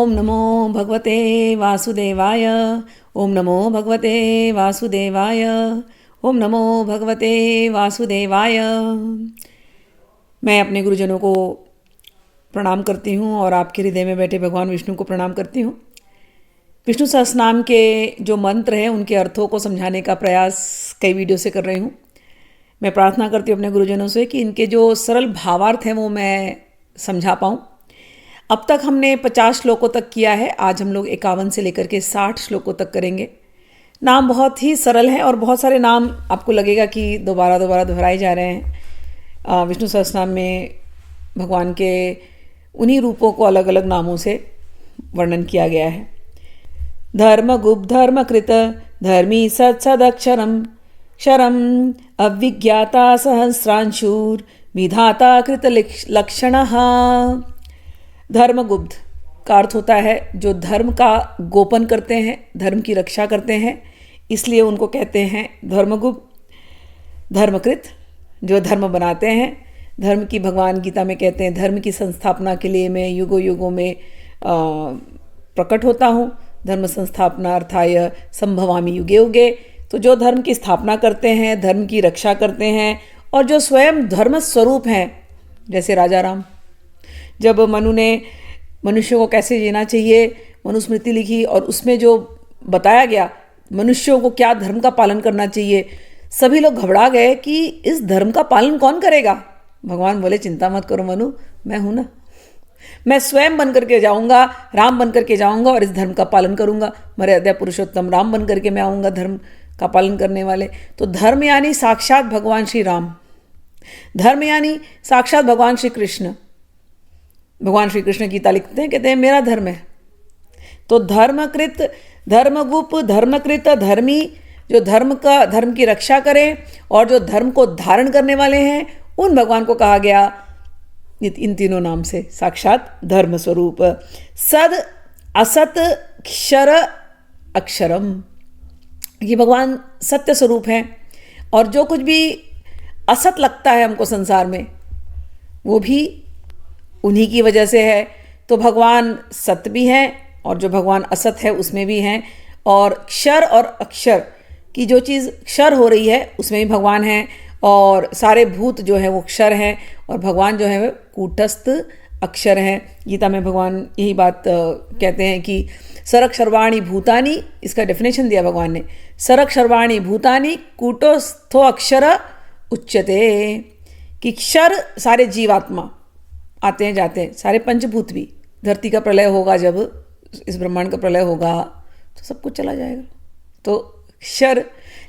ओम नमो भगवते वासुदेवाय। ओम नमो भगवते वासुदेवाय। ओम नमो भगवते वासुदेवाय। मैं अपने गुरुजनों को प्रणाम करती हूँ और आपके हृदय में बैठे भगवान विष्णु को प्रणाम करती हूँ। विष्णु सहस्त्रनाम के जो मंत्र हैं उनके अर्थों को समझाने का प्रयास कई वीडियो से कर रही हूँ। मैं प्रार्थना करती हूँ अपने गुरुजनों से कि इनके जो सरल भावार्थ हैं वो मैं समझा पाऊँ। अब तक हमने 50 श्लोकों तक किया है। आज हम लोग 51 से लेकर के 60 श्लोकों तक करेंगे। नाम बहुत ही सरल हैं और बहुत सारे नाम आपको लगेगा कि दोबारा दोबारा दोहराए जा रहे हैं। विष्णु सहस्त्रनाम में भगवान के उन्हीं रूपों को अलग अलग नामों से वर्णन किया गया है। धर्म गुप्त धर्म कृत धर्मी सदक्षरम क्षरम अविज्ञाता सहस्रांशूर विधाता कृत लक्षणः। धर्मगुप्त का अर्थ होता है जो धर्म का गोपन करते हैं, धर्म की रक्षा करते हैं, इसलिए उनको कहते हैं धर्मगुप्त। धर्मकृत जो धर्म बनाते हैं, धर्म की भगवान गीता में कहते हैं धर्म की संस्थापना के लिए मैं युगों युगों में प्रकट होता हूँ। धर्म संस्थापना अर्थाय संभवामि युगे युगे। तो जो धर्म की स्थापना करते हैं, धर्म की रक्षा करते हैं और जो स्वयं धर्म स्वरूप हैं, जैसे राजा राम। जब मनु ने मनुष्यों को कैसे जीना चाहिए मनुस्मृति लिखी और उसमें जो बताया गया मनुष्यों को क्या धर्म का पालन करना चाहिए, सभी लोग घबरा गए कि इस धर्म का पालन कौन करेगा। भगवान बोले चिंता मत करो मनु, मैं हूं ना, मैं स्वयं बन करके जाऊंगा, राम बन करके जाऊंगा और इस धर्म का पालन करूंगा। मर्यादा पुरुषोत्तम राम बन करके मैं आऊंगा धर्म का पालन करने वाले। तो धर्म यानी साक्षात भगवान श्री राम, धर्म यानी साक्षात भगवान श्री कृष्ण। भगवान श्री कृष्ण गीता लिखते हैं, कहते हैं मेरा धर्म है। तो धर्मकृत धर्मगुप धर्मकृत धर्मी जो धर्म की रक्षा करें और जो धर्म को धारण करने वाले हैं उन भगवान को कहा गया इन तीनों नाम से साक्षात धर्म स्वरूप। सद असत क्षर अक्षरम, ये भगवान सत्य स्वरूप हैं और जो कुछ भी असत लगता है हमको संसार में वो भी उन्हीं की वजह से है। तो भगवान सत्य भी हैं और जो भगवान असत है उसमें भी हैं। और क्षर और अक्षर की जो चीज़ क्षर हो रही है उसमें भी भगवान हैं और सारे भूत जो हैं वो क्षर हैं और भगवान जो है वो कूटस्थ अक्षर हैं। गीता में भगवान यही बात कहते हैं कि सरक सर्वाणी भूतानि, इसका डेफिनेशन दिया भगवान ने, सरक सर्वाणी भूतानि कूटस्थो अक्षर उच्यते, कि क्षर सारे जीवात्मा आते हैं जाते हैं, सारे पंचभूत भी। धरती का प्रलय होगा, जब इस ब्रह्मांड का प्रलय होगा तो सब कुछ चला जाएगा, तो क्षर।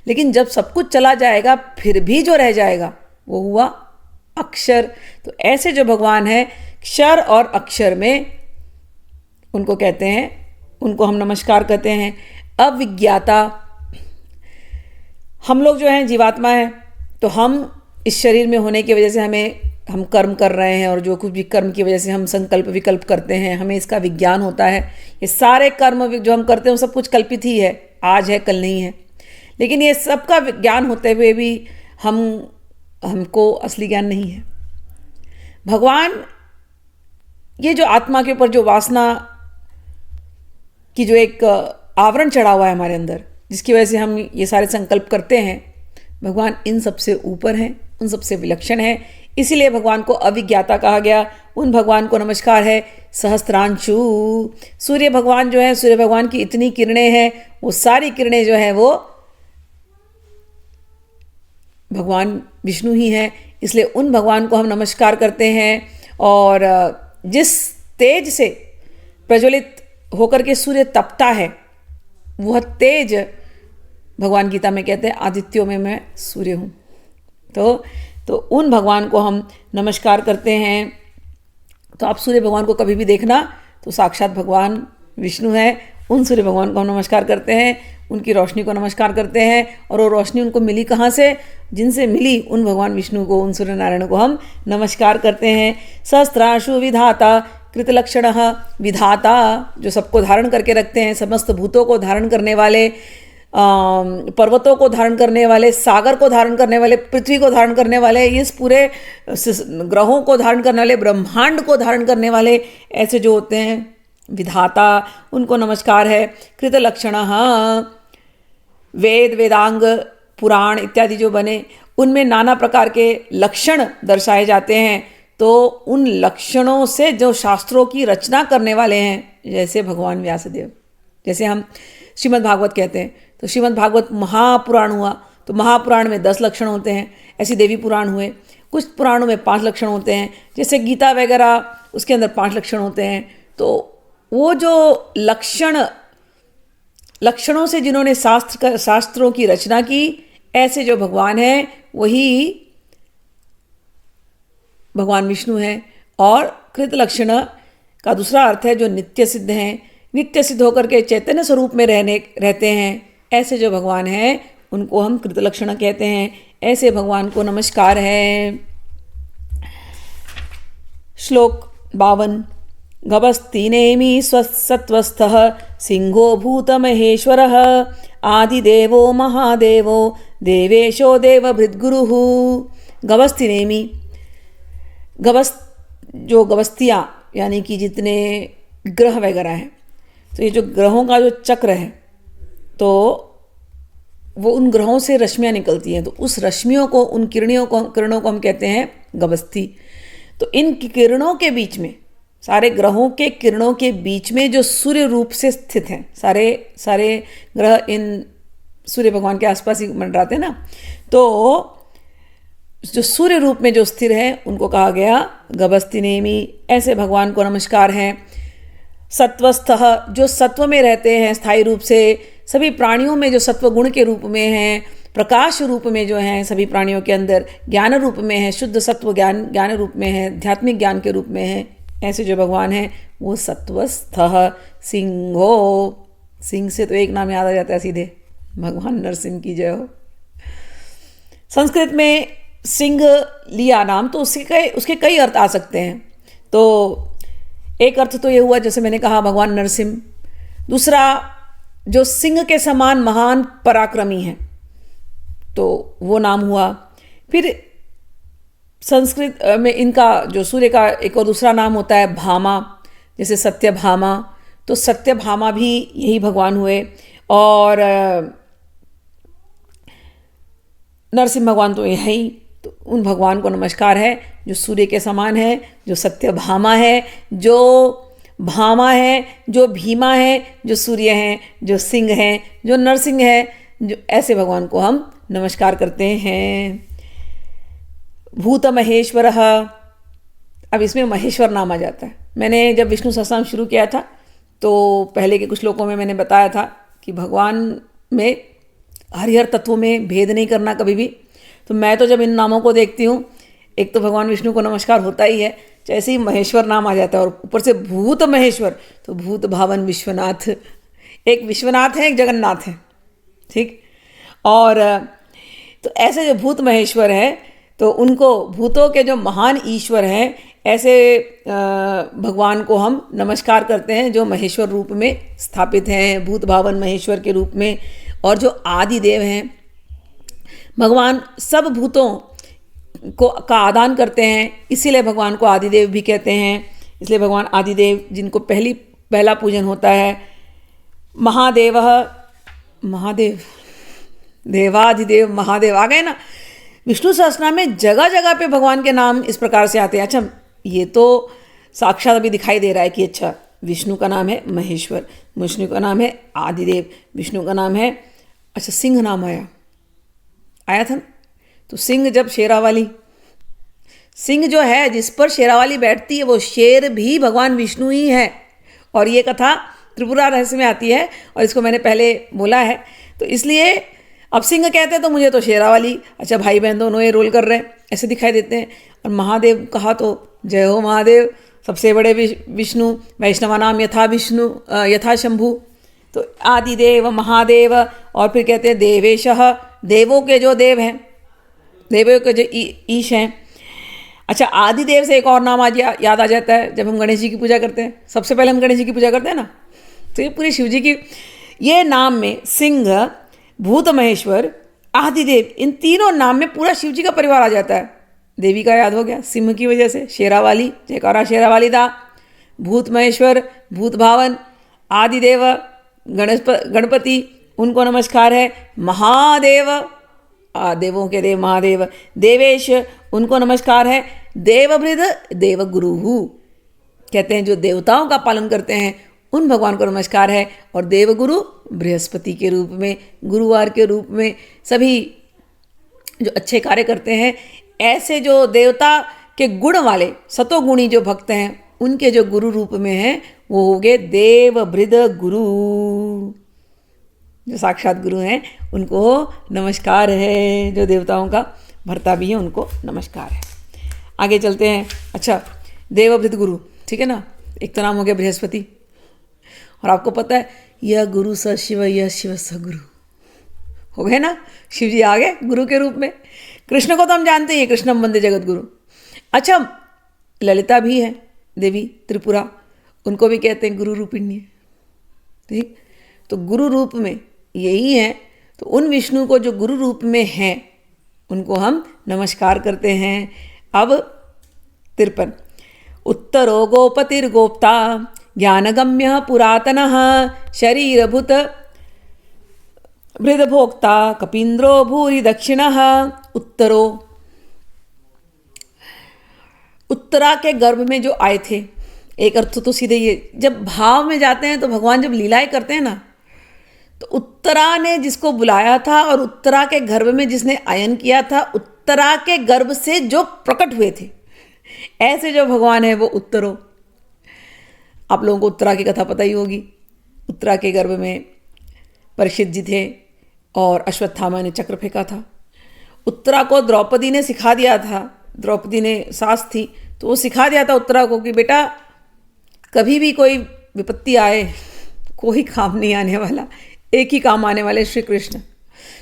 लेकिन जब सब कुछ चला जाएगा फिर भी जो रह जाएगा वो हुआ अक्षर। तो ऐसे जो भगवान है क्षर और अक्षर में, उनको कहते हैं, उनको हम नमस्कार कहते हैं। अविज्ञाता, हम लोग जो हैं जीवात्मा है, तो हम इस शरीर में होने की वजह से हम कर्म कर रहे हैं और जो कुछ भी कर्म की वजह से हम संकल्प विकल्प करते हैं, हमें इसका विज्ञान होता है। ये सारे कर्म जो हम करते हैं वो सब कुछ कल्पित ही है, आज है कल नहीं है। लेकिन ये सबका विज्ञान होते हुए भी हमको असली ज्ञान नहीं है। भगवान ये जो आत्मा के ऊपर जो वासना की जो एक आवरण चढ़ा हुआ है हमारे अंदर, जिसकी वजह से हम ये सारे संकल्प करते हैं, भगवान इन सबसे ऊपर हैं, उन सबसे विलक्षण है। इसीलिए भगवान को अविज्ञाता कहा गया। उन भगवान को नमस्कार है। सहस्त्रांशु, सूर्य भगवान जो है, सूर्य भगवान की इतनी किरणें हैं, वो सारी किरणें जो है वो भगवान विष्णु ही हैं, इसलिए उन भगवान को हम नमस्कार करते हैं। और जिस तेज से प्रज्वलित होकर के सूर्य तपता है, वह तेज भगवान गीता में कहते हैं आदित्यों में मैं सूर्य हूँ। तो उन भगवान को हम नमस्कार करते हैं। तो आप सूर्य भगवान को कभी भी देखना तो साक्षात भगवान विष्णु है। उन सूर्य भगवान को हम नमस्कार करते हैं, उनकी रोशनी को नमस्कार करते हैं। और वो रोशनी उनको मिली कहाँ से? जिनसे मिली उन भगवान विष्णु को, उन सूर्य नारायण को हम नमस्कार करते हैं। सहस्त्रांशु विधाता कृतलक्षणः, विधाता जो सबको धारण करके रखते हैं, समस्त भूतों को धारण करने वाले, पर्वतों को धारण करने वाले, सागर को धारण करने वाले, पृथ्वी को धारण करने वाले, इस पूरे ग्रहों को धारण करने वाले, ब्रह्मांड को धारण करने वाले, ऐसे जो होते हैं विधाता, उनको नमस्कार है। कृतलक्षणः, वेद वेदांग पुराण इत्यादि जो बने उनमें नाना प्रकार के लक्षण दर्शाए जाते हैं, तो उन लक्षणों से जो शास्त्रों की रचना करने वाले हैं, जैसे भगवान व्यासदेव, जैसे हम श्रीमद् भागवत कहते हैं, तो श्रीमद् भागवत महापुराण हुआ, तो महापुराण में 10 लक्षण होते हैं। ऐसे देवी पुराण हुए, कुछ पुराणों में 5 लक्षण होते हैं, जैसे गीता वगैरह उसके अंदर 5 लक्षण होते हैं। तो वो जो लक्षणों से जिन्होंने शास्त्रों की रचना की, ऐसे जो भगवान हैं वही भगवान विष्णु हैं। और कृत लक्षण का दूसरा अर्थ है जो नित्य सिद्ध हैं, नित्य सिद्ध होकर के चैतन्य स्वरूप में रहते हैं, ऐसे जो भगवान हैं उनको हम कृत लक्षण कहते हैं। ऐसे भगवान को नमस्कार है। श्लोक 52। गभस्तिनेमि सत्वस्थः सिंहो भूतमहेश्वरः आदिदेवो महादेवो देवेशो देवभृद्गुरुः। गभस्तिनेमि, जो गभस्तियाँ यानी कि जितने ग्रह वगैरह हैं, तो ये जो ग्रहों का जो चक्र है, तो वो उन ग्रहों से रश्मियाँ निकलती हैं, तो उस रश्मियों को, उन किरणों को हम कहते हैं गभस्ती। तो इन किरणों के बीच में, सारे ग्रहों के किरणों के बीच में जो सूर्य रूप से स्थित हैं, सारे ग्रह इन सूर्य भगवान के आसपास ही मंडराते हैं ना, तो जो सूर्य रूप में जो स्थिर है उनको कहा गया गभस्तिनेमि। ऐसे भगवान को नमस्कार है। सत्वस्थः, जो सत्व में रहते हैं स्थायी रूप से, सभी प्राणियों में जो सत्व गुण के रूप में हैं, प्रकाश रूप में जो हैं सभी प्राणियों के अंदर, ज्ञान रूप में है, शुद्ध सत्व ज्ञान रूप में है, आध्यात्मिक ज्ञान के रूप में है, ऐसे जो भगवान हैं वो सत्वस्थः। सिंहो, सिंह से तो एक नाम याद आ जाता है सीधे, भगवान नरसिंह की जय हो। संस्कृत में सिंह लिया नाम तो उसके कई अर्थ आ सकते हैं। तो एक अर्थ तो ये हुआ जैसे मैंने कहा भगवान नरसिंह, दूसरा जो सिंह के समान महान पराक्रमी है तो वो नाम हुआ। फिर संस्कृत में इनका जो सूर्य का एक और दूसरा नाम होता है भामा, जैसे सत्यभामा, तो सत्यभामा भी यही भगवान हुए। और नरसिंह भगवान तो यही, तो उन भगवान को नमस्कार है जो सूर्य के समान है, जो सत्यभामा है, जो भामा है, जो भीमा है, जो सूर्य हैं, जो सिंह हैं, जो नरसिंह है, जो ऐसे भगवान को हम नमस्कार करते हैं। भूत महेश्वरः, अब इसमें महेश्वर नाम आ जाता है। मैंने जब विष्णु सहस्त्रनाम शुरू किया था तो पहले के कुछ श्लोकों में मैंने बताया था कि भगवान में हरिहर तत्वों में भेद नहीं करना कभी भी। तो मैं तो जब इन नामों को देखती हूँ, एक तो भगवान विष्णु को नमस्कार होता ही है, जैसे ही महेश्वर नाम आ जाता है और ऊपर से भूत महेश्वर, तो भूत भावन विश्वनाथ, एक विश्वनाथ है एक जगन्नाथ है, ठीक। और तो ऐसे जो भूत महेश्वर है तो उनको, भूतों के जो महान ईश्वर हैं, ऐसे भगवान को हम नमस्कार करते हैं जो महेश्वर रूप में स्थापित हैं, भूत भावन महेश्वर के रूप में। और जो आदि देव हैं, भगवान सब भूतों का आदान करते हैं, इसीलिए भगवान को आदिदेव भी कहते हैं। इसलिए भगवान आदिदेव, जिनको पहला पूजन होता है। महादेव, महादेव, देवाधिदेव महादेव आ गए ना। विष्णु सहस्त्रनाम में जगह जगह पे भगवान के नाम इस प्रकार से आते हैं। अच्छा, ये तो साक्षात अभी दिखाई दे रहा है कि अच्छा, विष्णु का नाम है महेश्वर, विष्णु का नाम है आदिदेव, विष्णु का नाम है, अच्छा सिंह नाम आया था ना। तो सिंह, जब शेरावाली, सिंह जो है जिस पर शेरावाली बैठती है वो शेर भी भगवान विष्णु ही है। और ये कथा त्रिपुरा रहस्य में आती है और इसको मैंने पहले बोला है। तो इसलिए अब सिंह कहते हैं तो मुझे तो शेरावाली, अच्छा भाई बहन दोनों ये रोल कर रहे हैं, ऐसे दिखाई देते हैं। और महादेव कहा तो जय हो महादेव, सबसे बड़े विष्णु, वैष्णवा नाम यथा विष्णु यथा शंभु। तो आदिदेव महादेव, और फिर कहते हैं देवेशः, देवों के जो देव हैं, देवों के जो ईश हैं। अच्छा, आदिदेव से एक और नाम आज याद आ जाता है जब हम गणेश जी की पूजा करते हैं। सबसे पहले हम गणेश जी की पूजा करते हैं ना, तो ये पूरी शिव जी की, ये नाम में सिंह, भूत महेश्वर, आदिदेव, इन तीनों नाम में पूरा शिव जी का परिवार आ जाता है। देवी का याद हो गया सिंह की वजह से, शेरावाली, जयकारा शेरावाली दा, भूत महेश्वर, भूत भावन, आदिदेव, गणपति उनको नमस्कार है। महादेव, देवों के देव महादेव, देवेश उनको नमस्कार है। देवभृद, देवगुरु कहते हैं जो देवताओं का पालन करते हैं उन भगवान को नमस्कार है। और देवगुरु बृहस्पति के रूप में, गुरुवार के रूप में सभी जो अच्छे कार्य करते हैं, ऐसे जो देवता के गुण वाले सतोगुणी जो भक्त हैं उनके जो गुरु रूप में हैं वो हो गए देवभृद गुरु, जो साक्षात गुरु हैं उनको नमस्कार है। जो देवताओं का भर्ता भी है उनको नमस्कार है। आगे चलते हैं। अच्छा, देवभृत गुरु, ठीक है ना, एक तो नाम हो गया बृहस्पति। और आपको पता है यह गुरु स शिव, यह शिव स गुरु, हो गए ना, शिव जी आ गए गुरु के रूप में। कृष्ण को तो हम जानते हैं, कृष्णम वंदे जगत गुरु। अच्छा, ललिता भी है देवी त्रिपुरा, उनको भी कहते हैं गुरु रूपिणी, ठीक। तो गुरु रूप में यही है, तो उन विष्णु को जो गुरु रूप में हैं उनको हम नमस्कार करते हैं। अब 53, उत्तरो गोपतिर्गोप्ता ज्ञानगम्य पुरातनः शरीरभूत भृदभोक्ता कपीन्द्रो भूरि दक्षिणः। उत्तरो, उत्तरा के गर्भ में जो आए थे, एक अर्थ तो सीधे ये, जब भाव में जाते हैं तो भगवान जब लीलाएं करते हैं ना, तो उत्तरा ने जिसको बुलाया था और उत्तरा के गर्भ में जिसने आयन किया था, उत्तरा के गर्भ से जो प्रकट हुए थे, ऐसे जो भगवान है वो उत्तरो। आप लोगों को उत्तरा की कथा पता ही होगी। उत्तरा के गर्भ में परीक्षित जी थे और अश्वत्थामा ने चक्र फेंका था। उत्तरा को द्रौपदी ने सिखा दिया था, द्रौपदी ने सास थी तो वो सिखा दिया था उत्तरा को कि बेटा कभी भी कोई विपत्ति आए, कोई काम नहीं आने वाला, एक ही काम आने वाले श्री कृष्ण।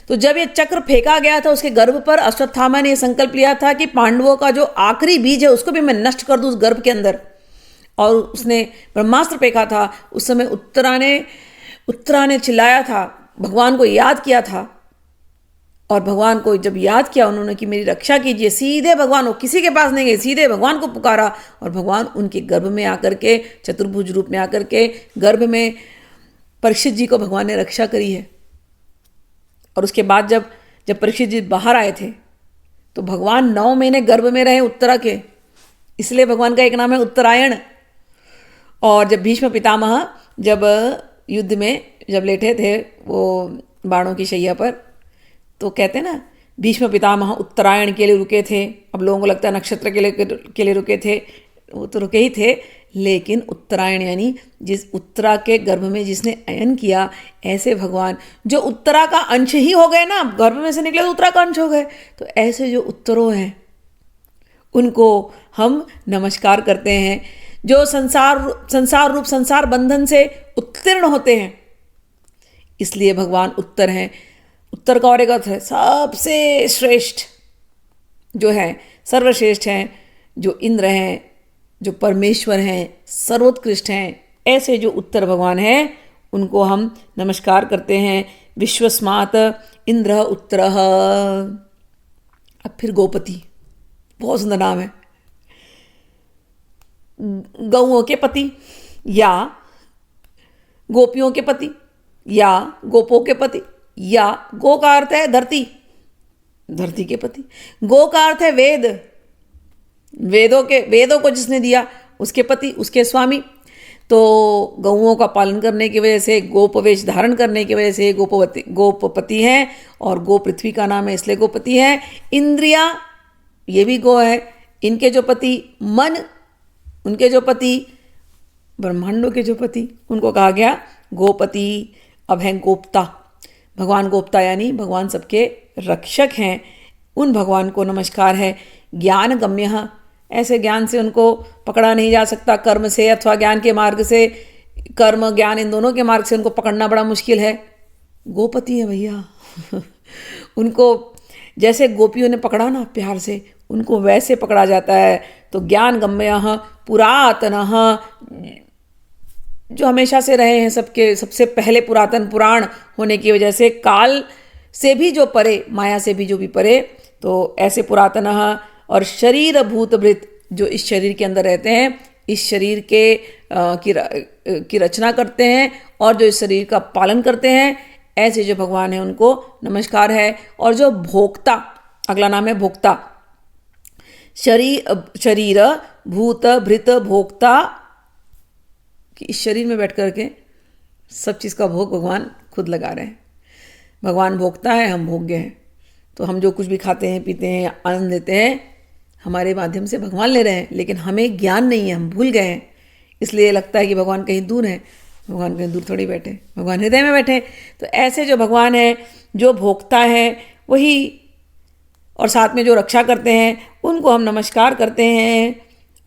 तो जब ये चक्र फेंका गया था उसके गर्भ पर, अश्वत्थामा ने यह संकल्प लिया था कि पांडवों का जो आखिरी बीज है उसको भी मैं नष्ट कर दूं उस गर्भ के अंदर। और उसने ब्रह्मास्त्र फेंका था। उस समय उत्तरा ने चिल्लाया था, भगवान को याद किया था। और भगवान को जब याद किया उन्होंने कि मेरी रक्षा कीजिए, सीधे भगवान, वो किसी के पास नहीं गए, सीधे भगवान को पुकारा और भगवान उनके गर्भ में आकर के, चतुर्भुज रूप में आकर के गर्भ में परीक्षित जी को भगवान ने रक्षा करी है। और उसके बाद जब परीक्षित जी बाहर आए थे तो भगवान 9 महीने गर्भ में रहे उत्तरा के, इसलिए भगवान का एक नाम है उत्तरायण। और जब भीष्म पितामह जब युद्ध में जब लेटे थे वो बाणों की शैया पर, तो कहते हैं ना भीष्म पितामह उत्तरायण के लिए रुके थे। अब लोगों को लगता है नक्षत्र के लिए रुके थे, वो तो रुके ही थे, लेकिन उत्तरायण यानी जिस उत्तरा के गर्भ में जिसने अयन किया, ऐसे भगवान जो उत्तरा का अंश ही हो गए ना, गर्भ में से निकले तो उत्तरा का अंश हो गए। तो ऐसे जो उत्तरों हैं उनको हम नमस्कार करते हैं, जो संसार रूप संसार बंधन से उत्तीर्ण होते हैं, इसलिए भगवान उत्तर हैं। उत्तर का और एक अर्थ है सबसे श्रेष्ठ, जो है सर्वश्रेष्ठ हैं, जो इंद्र हैं, जो परमेश्वर हैं, सर्वोत्कृष्ट हैं, ऐसे जो उत्तर भगवान हैं उनको हम नमस्कार करते हैं। विश्वस्मात् इंद्र उत्तरः। अब फिर गोपति, बहुत सुंदर नाम है। गौओं के पति या गोपियों के पति या गोपों के पति, या गो का अर्थ है धरती, धरती के पति। गो का अर्थ है वेद, वेदों को जिसने दिया उसके पति, उसके स्वामी। तो गौओं का पालन करने की वजह से, गोपवेश धारण करने की वजह से गोपपति हैं, और गो पृथ्वी का नाम है इसलिए गोपति हैं। इंद्रिया, ये भी गो है, इनके जो पति मन, उनके जो पति ब्रह्मांडों के जो पति, उनको कहा गया गोपति। अब हैं गोप्ता, भगवान गोप्ता यानी भगवान सबके रक्षक हैं, उन भगवान को नमस्कार है। ज्ञान गम्य, ऐसे ज्ञान से उनको पकड़ा नहीं जा सकता, कर्म से अथवा ज्ञान के मार्ग से, कर्म ज्ञान इन दोनों के मार्ग से उनको पकड़ना बड़ा मुश्किल है। गोपति है भैया उनको जैसे गोपियों ने पकड़ा ना प्यार से, उनको वैसे पकड़ा जाता है। तो ज्ञान गम्य पुरातनः, जो हमेशा से रहे हैं, सबके सबसे पहले पुरातन, पुराण होने की वजह से काल से भी जो परे, माया से भी जो भी परे, तो ऐसे पुरातनः। और शरीर भूत भृत, जो इस शरीर के अंदर रहते हैं, इस शरीर के की रचना करते हैं और जो इस शरीर का पालन करते हैं, ऐसे जो भगवान है उनको नमस्कार है। और जो भोक्ता, अगला नाम है भोक्ता, शरीर भूत भृत भोक्ता, कि इस शरीर में बैठ करके सब चीज़ का भोग भगवान खुद लगा रहे हैं। भगवान भोक्ता है, हम भोग्य हैं। तो हम जो कुछ भी खाते हैं, पीते हैं, आनंद लेते हैं, हमारे माध्यम से भगवान ले रहे हैं, लेकिन हमें ज्ञान नहीं है, हम भूल गए हैं। इसलिए लगता है कि भगवान कहीं दूर है। भगवान कहीं दूर थोड़ी बैठे, भगवान हृदय में बैठे। तो ऐसे जो भगवान है, जो भोक्ता है वही, और साथ में जो रक्षा करते हैं उनको हम नमस्कार करते हैं।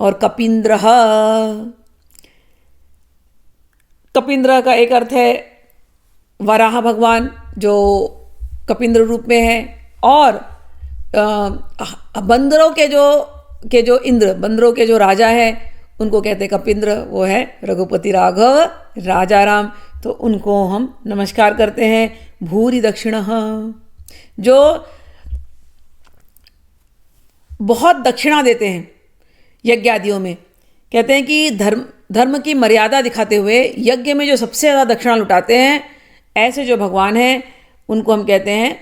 और कपींद्र, कपींद्र का एक अर्थ है वराह भगवान, जो कपींद्र रूप में है। और बंदरों के जो इंद्र, बंदरों के जो राजा है, उनको कहते हैं कपींद्र, वो है रघुपति राघव राजा राम। तो उनको हम नमस्कार करते हैं। भूरि दक्षिणः, जो बहुत दक्षिणा देते हैं यज्ञ आदियों में। कहते हैं कि धर्म की मर्यादा दिखाते हुए यज्ञ में जो सबसे ज़्यादा दक्षिणा लुटाते हैं, ऐसे जो भगवान हैं उनको हम कहते हैं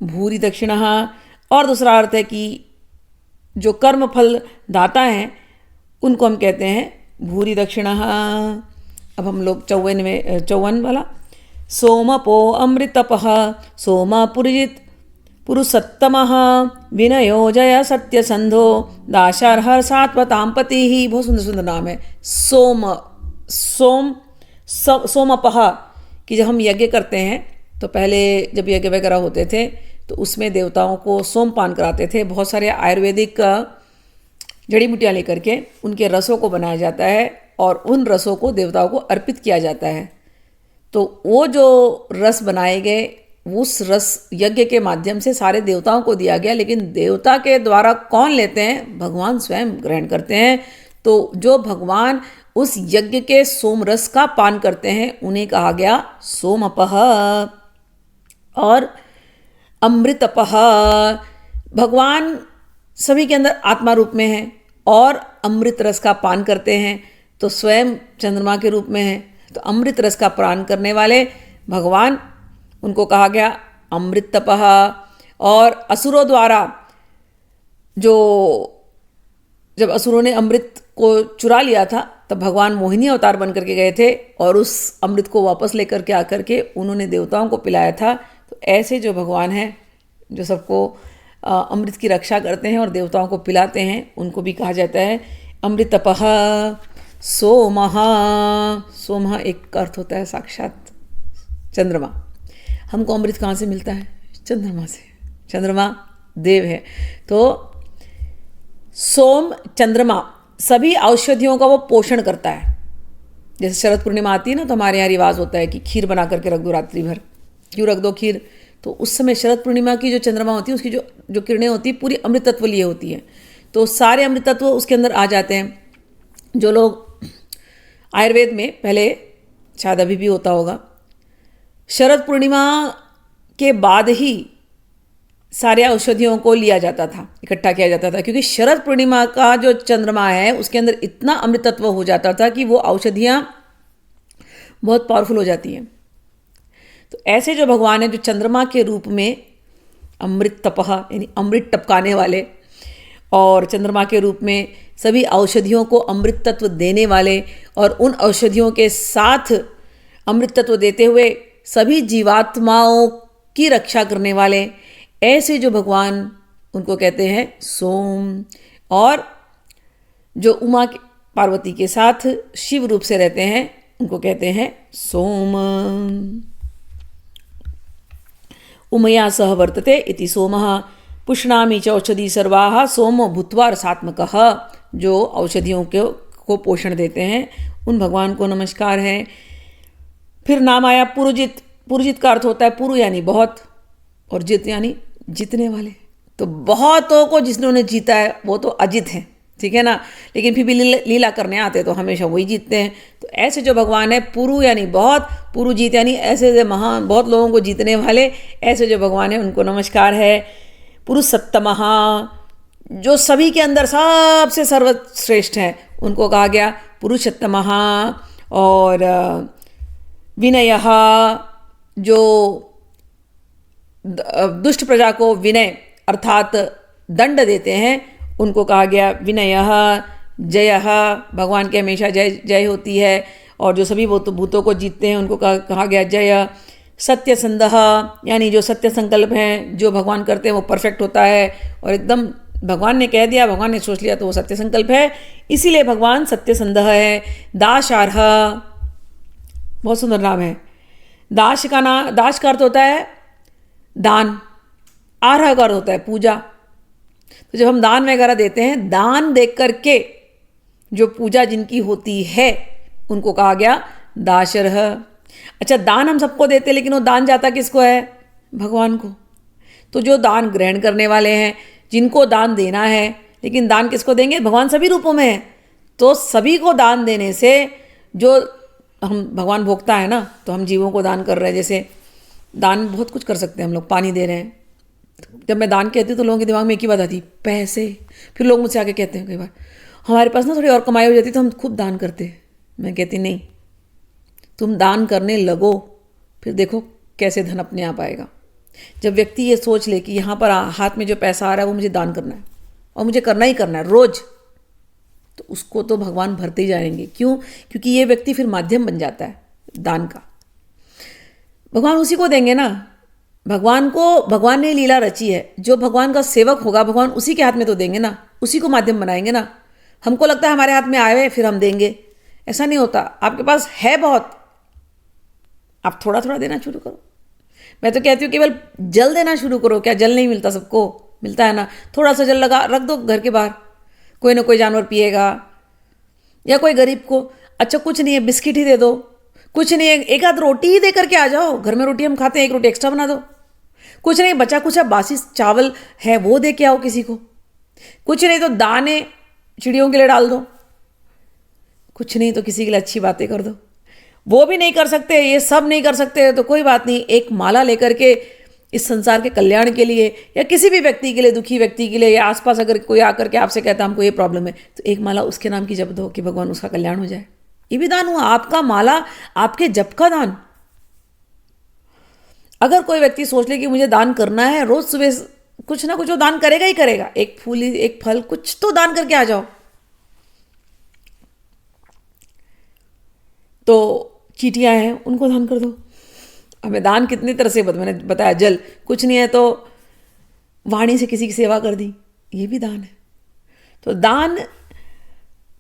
भूरि दक्षिणः। और दूसरा अर्थ है कि जो कर्म फल दाता हैं उनको हम कहते हैं भूरि दक्षिणः। अब हम लोग 54 वाला, सोमपो अमृतपः सोम पुरुषोत्तमः विनयो जय सत्यसंधो दाशार्ह सात्वतां पतिः। बहुत सुंदर सुंदर नाम है। सोमपः, कि जब हम यज्ञ करते हैं तो पहले जब यज्ञ वगैरह होते थे तो उसमें देवताओं को सोमपान कराते थे। बहुत सारे आयुर्वेदिक जड़ी बूटियाँ लेकर के उनके रसों को बनाया जाता है और उन रसों को देवताओं को अर्पित किया जाता है। तो वो जो रस बनाए गए, उस रस यज्ञ के माध्यम से सारे देवताओं को दिया गया, लेकिन देवता के द्वारा कौन लेते हैं? भगवान स्वयं ग्रहण करते हैं। तो जो भगवान उस यज्ञ के सोम रस का पान करते हैं उन्हें कहा गया सोमपः। और अमृतपः, भगवान सभी के अंदर आत्मा रूप में है और अमृत रस का पान करते हैं, तो स्वयं चंद्रमा के रूप में है। तो अमृत रस का पान करने वाले भगवान, उनको कहा गया अमृतपः। और असुरों द्वारा जब असुरों ने अमृत को चुरा लिया था, तब भगवान मोहिनी अवतार बन करके गए थे और उस अमृत को वापस लेकर के आकर के उन्होंने देवताओं को पिलाया था। तो ऐसे जो भगवान हैं, जो सबको अमृत की रक्षा करते हैं और देवताओं को पिलाते हैं, उनको भी कहा जाता है अमृतपः। सोमः, सोमः एक अर्थ होता है साक्षात चंद्रमा। हमको अमृत कहाँ से मिलता है? चंद्रमा से। चंद्रमा देव है। तो सोम चंद्रमा सभी औषधियों का वो पोषण करता है। जैसे शरद पूर्णिमा आती है ना, तो हमारे यहाँ रिवाज होता है कि खीर बना करके रख दो रात्रि भर। क्यों रख दो खीर? तो उस समय शरद पूर्णिमा की जो चंद्रमा होती है, उसकी जो किरणें होती है, पूरी अमृत तत्व लिए होती है। तो सारे अमृत तत्व उसके अंदर आ जाते हैं। जो लोग आयुर्वेद में, पहले शायद अभी भी होता होगा, शरद पूर्णिमा के बाद ही सारे औषधियों को लिया जाता था, इकट्ठा किया जाता था, क्योंकि शरद पूर्णिमा का जो चंद्रमा है उसके अंदर इतना अमृत तत्व हो जाता था कि वो औषधियाँ बहुत पावरफुल हो जाती हैं। तो ऐसे जो भगवान है, जो चंद्रमा के रूप में अमृत तपह, यानी अमृत टपकाने वाले, और चंद्रमा के रूप में सभी औषधियों को अमृत तत्व देने वाले, और उन औषधियों के साथ अमृत तत्व देते हुए सभी जीवात्माओं की रक्षा करने वाले, ऐसे जो भगवान, उनको कहते हैं सोम। और जो उमा पार्वती के साथ शिव रूप से रहते हैं, उनको कहते हैं सोम। उमया सह वर्तते इति सोमः पुष्णामि च औषधि सर्वाः सोमो भूत्वा रसात्मकः। जो औषधियों को पोषण देते हैं, उन भगवान को नमस्कार है। फिर नाम आया पुरुजित। पुरुजित का अर्थ होता है पुरु यानी बहुत, और जित यानी जीतने वाले। तो बहुतों को जिन्होंने जीता है वो तो अजित हैं, ठीक है ना, लेकिन फिर भी लीला करने आते तो हमेशा वही जीतते हैं। तो ऐसे जो भगवान है, पुरु यानी बहुत, पुरुजीत यानी ऐसे महान, बहुत लोगों को जीतने वाले, ऐसे जो भगवान है उनको नमस्कार है। पुरुषोत्तमः, जो सभी के अंदर सबसे सर्वश्रेष्ठ है, उनको कहा गया पुरुषोत्तमः। और विनयः, जो दुष्ट प्रजा को विनय अर्थात दंड देते हैं, उनको कहा गया विनयः। जयः, भगवान की हमेशा जय जय होती है और जो सभी भूतों को जीतते हैं उनको कहा गया जय। सत्यसंधः, यानी जो सत्य संकल्प हैं जो भगवान करते हैं वो परफेक्ट होता है और एकदम भगवान ने कह दिया, भगवान ने सोच लिया तो वो सत्य संकल्प है, इसीलिए भगवान सत्यसंधः है। दाशार्ह, बहुत सुंदर नाम है। दाश का अर्थ होता है दान, आर्ह का अर्थ होता है पूजा। तो जब हम दान वगैरह देते हैं, दान देख करके जो पूजा जिनकी होती है उनको कहा गया दाशरह। अच्छा, दान हम सबको देते हैं लेकिन वो दान जाता किसको है? भगवान को। तो जो दान ग्रहण करने वाले हैं, जिनको दान देना है, लेकिन दान किसको देंगे? भगवान सभी रूपों में है, तो सभी को दान देने से जो हम भगवान भोगता है ना, तो हम जीवों को दान कर रहे हैं। जैसे दान बहुत कुछ कर सकते हैं हम लोग, पानी दे रहे हैं। जब मैं दान कहती हूँ तो लोगों के दिमाग में एक ही बात आती, पैसे। फिर लोग मुझसे आके कहते हैं कई बार, हमारे पास ना थोड़ी और कमाई हो जाती तो हम खूब दान करते। मैं कहती नहीं, तुम दान करने लगो, फिर देखो कैसे धन अपने आप आएगा। जब व्यक्ति ये सोच ले कि यहाँ पर हाथ में जो पैसा आ रहा है वो मुझे दान करना है और मुझे करना ही करना है रोज, तो उसको तो भगवान भरते ही जाएंगे। क्यों? क्योंकि ये व्यक्ति फिर माध्यम बन जाता है दान का। भगवान उसी को देंगे ना, भगवान को, भगवान ने लीला रची है, जो भगवान का सेवक होगा भगवान उसी के हाथ में तो देंगे ना, उसी को माध्यम बनाएंगे ना। हमको लगता है हमारे हाथ में आए फिर हम देंगे, ऐसा नहीं होता। आपके पास है बहुत, आप थोड़ा थोड़ा देना शुरू करो। मैं तो कहती हूँ केवल जल देना शुरू करो। क्या जल नहीं मिलता? सबको मिलता है ना। थोड़ा सा जल लगा रख दो घर के बाहर, कोई ना कोई जानवर पिएगा, या कोई गरीब को, अच्छा कुछ नहीं है बिस्किट ही दे दो, कुछ नहीं है एक आध रोटी ही दे करके आ जाओ। घर में रोटी हम खाते हैं, एक रोटी एक्स्ट्रा बना दो। कुछ नहीं बचा कुछ बासी चावल है वो दे के आओ किसी को। कुछ नहीं तो दाने चिड़ियों के लिए डाल दो। कुछ नहीं तो किसी के लिए अच्छी बातें कर दो। वो भी नहीं कर सकते, ये सब नहीं कर सकते तो कोई बात नहीं, एक माला लेकर के इस संसार के कल्याण के लिए, या किसी भी व्यक्ति के लिए, दुखी व्यक्ति के लिए, या आसपास अगर कोई आकर के आपसे कहता हमको ये प्रॉब्लम है, तो एक माला उसके नाम की जप दो कि भगवान उसका कल्याण हो जाए। ये भी दान हुआ, आपका माला, आपके जप का दान। अगर कोई व्यक्ति सोच ले कि मुझे दान करना है, रोज सुबह कुछ ना कुछ वो दान करेगा ही करेगा, एक फूल एक फल कुछ तो दान करके आ जाओ। तो चींटियां हैं उनको दान कर दो। हमें दान कितनी तरह से मैंने बताया, जल, कुछ नहीं है तो वाणी से किसी की सेवा कर दी, ये भी दान है। तो दान,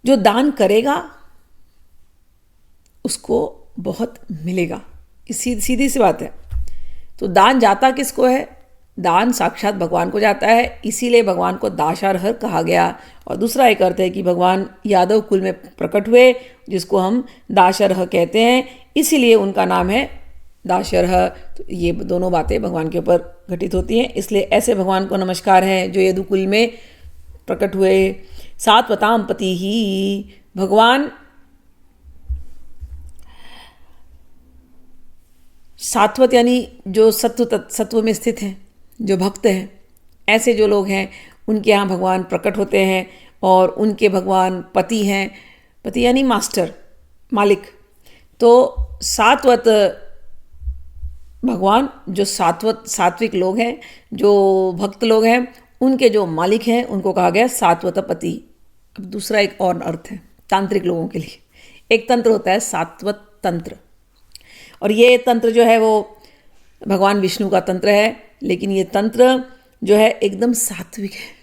जो दान करेगा उसको बहुत मिलेगा, सीधी सी बात है। तो दान जाता किसको है? दान साक्षात भगवान को जाता है, इसीलिए भगवान को दाशार्ह कहा गया। और दूसरा एक अर्थ है कि भगवान यादव कुल में प्रकट हुए, जिसको हम दाशार्ह कहते हैं, इसीलिए उनका नाम है दाशार्ह। तो ये दोनों बातें भगवान के ऊपर घटित होती हैं, इसलिए ऐसे भगवान को नमस्कार है जो यदुकुल में प्रकट हुए। सात्वताम पति ही, भगवान सात्वत यानी जो सत्व में स्थित हैं, जो भक्त हैं, ऐसे जो लोग हैं उनके यहाँ भगवान प्रकट होते हैं और उनके भगवान पति हैं। पति यानी मास्टर, मालिक। तो सात्वत भगवान, जो सात्विक लोग हैं, जो भक्त लोग हैं, उनके जो मालिक हैं उनको कहा गया सात्वत पति। अब दूसरा एक और अर्थ है तांत्रिक लोगों के लिए, एक तंत्र होता है सात्वत तंत्र, और ये तंत्र जो है वो भगवान विष्णु का तंत्र है, लेकिन ये तंत्र जो है एकदम सात्विक है।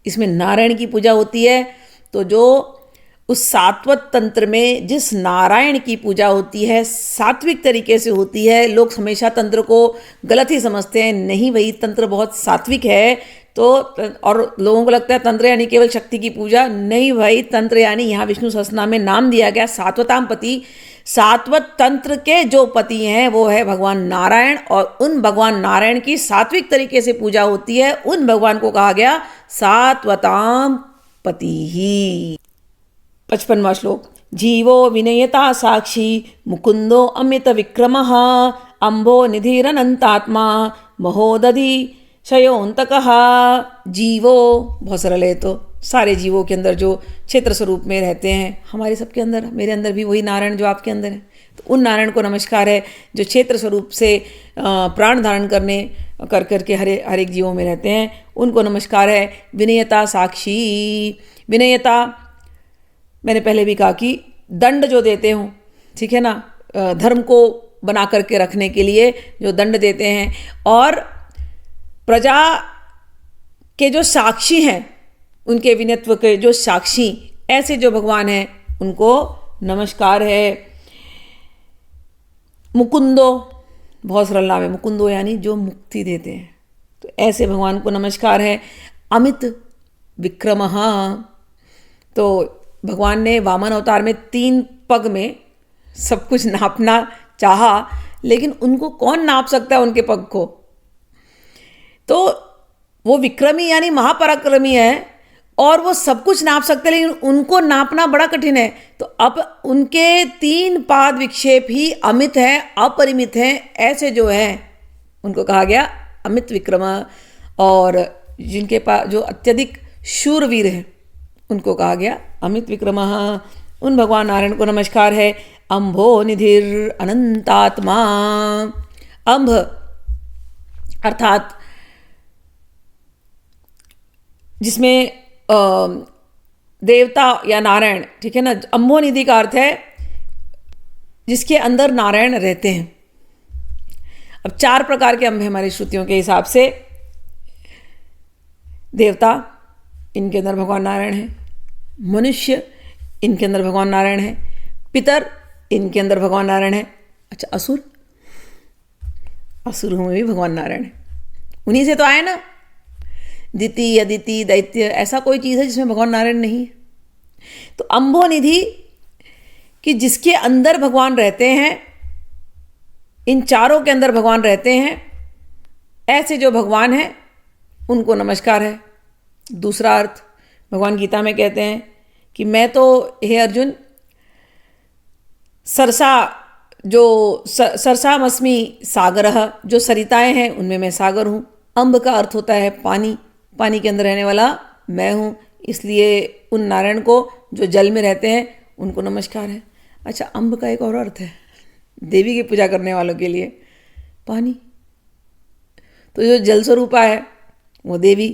इसमें नारायण की पूजा होती है। तो जो उस सात्वत तंत्र में जिस नारायण की पूजा होती है सात्विक तरीके से होती है, लोग हमेशा तंत्र को गलत ही समझते हैं, नहीं वही तंत्र बहुत सात्विक है। तो और लोगों को लगता है तंत्र यानी केवल शक्ति की पूजा, नहीं भाई, तंत्र यानी यहाँ विष्णु सहस्त्रनाम में नाम दिया गया सात्वताम पति। सात्वत तंत्र के जो पति हैं वो है भगवान नारायण, और उन भगवान नारायण की सात्विक तरीके से पूजा होती है, उन भगवान को कहा गया सात्वताम पति ही। 55वां श्लोक। जीवो विनयता साक्षी मुकुंदो अमित विक्रमः अम्बो निधिरनंतात्मा महोदधि क्षयोऽन्तकः जीवो, बहुत सरल है, तो सारे जीवों के अंदर जो क्षेत्र स्वरूप में रहते हैं, हमारे सबके अंदर, मेरे अंदर भी वही नारायण जो आपके अंदर है, तो उन नारायण को नमस्कार है जो क्षेत्र स्वरूप से प्राण धारण करने कर करके हर एक जीवों में रहते हैं, उनको नमस्कार है। विनयता साक्षी, विनयता मैंने पहले भी कहा कि दंड जो देते हो, ठीक है ना, धर्म को बना करके रखने के लिए जो दंड देते हैं, और प्रजा के जो साक्षी हैं, उनके विनयत्व के जो साक्षी, ऐसे जो भगवान हैं उनको नमस्कार है। मुकुंदो, बहुत सरल नाम है, मुकुंदो यानी जो मुक्ति देते हैं, तो ऐसे भगवान को नमस्कार है। अमित विक्रमः, तो भगवान ने वामन अवतार में 3 पग में सब कुछ नापना चाहा, लेकिन उनको कौन नाप सकता है उनके पग को, तो वो विक्रमी यानी महापराक्रमी है और वो सब कुछ नाप सकते हैं, लेकिन उनको नापना बड़ा कठिन है। तो अब उनके 3 पाद विक्षेप ही अमित हैं, अपरिमित हैं, ऐसे जो हैं उनको कहा गया अमित विक्रम। और जिनके पास जो अत्यधिक शूरवीर हैं उनको कहा गया अमित विक्रम। उन भगवान नारायण को नमस्कार है। अम्भो निधिर अनंतात्मा, अम्भ अर्थात जिसमें देवता या नारायण, ठीक है ना, अम्भो निधि का अर्थ है जिसके अंदर नारायण रहते हैं। अब 4 प्रकार के अम्भ हमारी श्रुतियों के हिसाब से। देवता, इनके अंदर भगवान नारायण है। मनुष्य, इनके अंदर भगवान नारायण है। पितर, इनके अंदर भगवान नारायण है। अच्छा, असुर, असुर में भी भगवान नारायण है। उन्हीं से तो आए ना, दिति, अदिति, दैत्य, ऐसा कोई चीज़ है जिसमें भगवान नारायण नहीं है। तो अम्भो निधि कि जिसके अंदर भगवान रहते हैं, इन चारों के अंदर भगवान रहते हैं, ऐसे जो भगवान हैं उनको नमस्कार है। दूसरा अर्थ भगवान गीता में कहते हैं कि मैं तो, हे अर्जुन, सरसा जो सरसामस्मि सागरः, जो सरिताएं हैं उनमें मैं सागर हूँ। अम्ब का अर्थ होता है पानी, पानी के अंदर रहने वाला मैं हूँ, इसलिए उन नारायण को जो जल में रहते हैं उनको नमस्कार है। अच्छा, अम्ब का एक और अर्थ है देवी की पूजा करने वालों के लिए, पानी। तो जो जल स्वरूपा है वो देवी,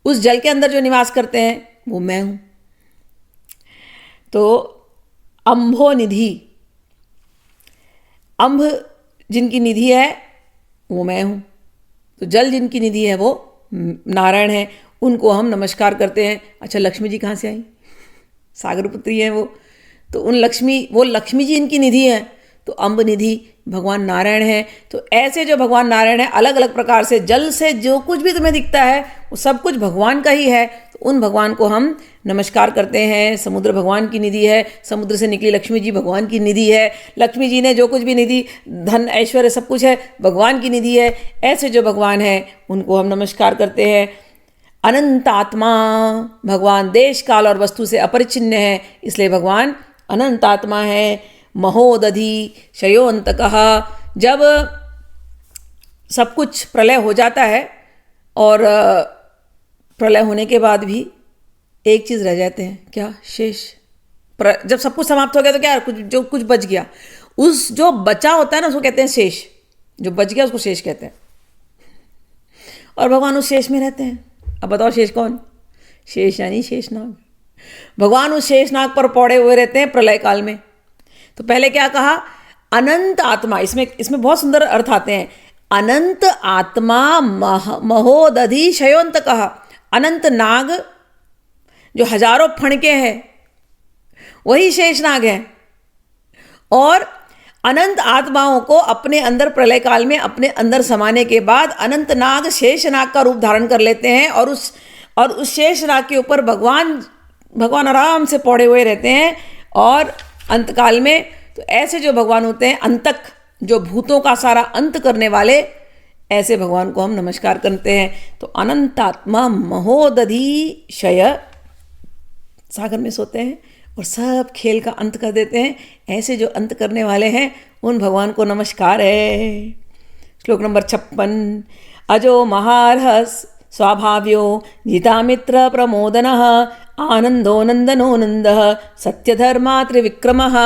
उस जल के अंदर जो निवास करते हैं वो मैं हूँ। तो अम्भो निधि, अम्भ जिनकी निधि है वो मैं हूँ, तो जल जिनकी निधि है वो नारायण है, उनको हम नमस्कार करते हैं। अच्छा, लक्ष्मी जी कहाँ से आई? सागर पुत्री हैं वो, तो उन लक्ष्मी, वो लक्ष्मी जी इनकी निधि है, तो अम्ब निधि भगवान नारायण है। तो ऐसे जो भगवान नारायण है, अलग अलग प्रकार से, जल से जो कुछ भी तुम्हें दिखता है वो सब कुछ भगवान का ही है, तो उन भगवान को हम नमस्कार करते हैं। समुद्र भगवान की निधि है, समुद्र से निकली लक्ष्मी जी भगवान की निधि है। लक्ष्मी जी ने जो कुछ भी निधि, धन ऐश्वर्य सब कुछ है, भगवान की निधि है। ऐसे जो भगवान है उनको हम नमस्कार करते हैं। अनंत आत्मा, भगवान देश काल और वस्तु से अपरिचिन्न है, इसलिए भगवान अनंत आत्मा है। महोदधि क्षयोऽन्तकः, जब सब कुछ प्रलय हो जाता है और प्रलय होने के बाद भी एक चीज़ रह जाते हैं, क्या? शेष। जब सब कुछ समाप्त हो गया तो क्या, जो कुछ बच गया, उस जो बचा होता है ना उसको कहते हैं शेष। जो बच गया उसको शेष कहते हैं, और भगवान उस शेष में रहते हैं। अब बताओ शेष कौन? शेष यानी शेषनाग। भगवान उस शेषनाग पर पौड़े हुए रहते हैं प्रलय काल में। तो पहले क्या कहा? अनंत आत्मा। इसमें बहुत सुंदर अर्थ आते हैं। अनंत आत्मा महोदधि क्षयोऽन्तकः, अनंत नाग जो हजारों फणके हैं वही शेषनाग है, और अनंत आत्माओं को अपने अंदर प्रलय काल में अपने अंदर समाने के बाद अनंत नाग शेषनाग का रूप धारण कर लेते हैं, और उस शेषनाग के ऊपर भगवान आराम से पौड़े हुए रहते हैं। और अंतकाल में तो ऐसे जो भगवान होते हैं, अंतक, जो भूतों का सारा अंत करने वाले, ऐसे भगवान को हम नमस्कार करते हैं। तो अनंतात्मा महोदधि क्षय, सागर में सोते हैं और सब खेल का अंत कर देते हैं। ऐसे जो अंत करने वाले हैं उन भगवान को नमस्कार है। श्लोक नंबर 56। अजो महार्ह स्वाभाव्यो जितामित्र प्रमोदनः आनंदो नंदनो नंदः सत्यधर्मा त्रिविक्रमः।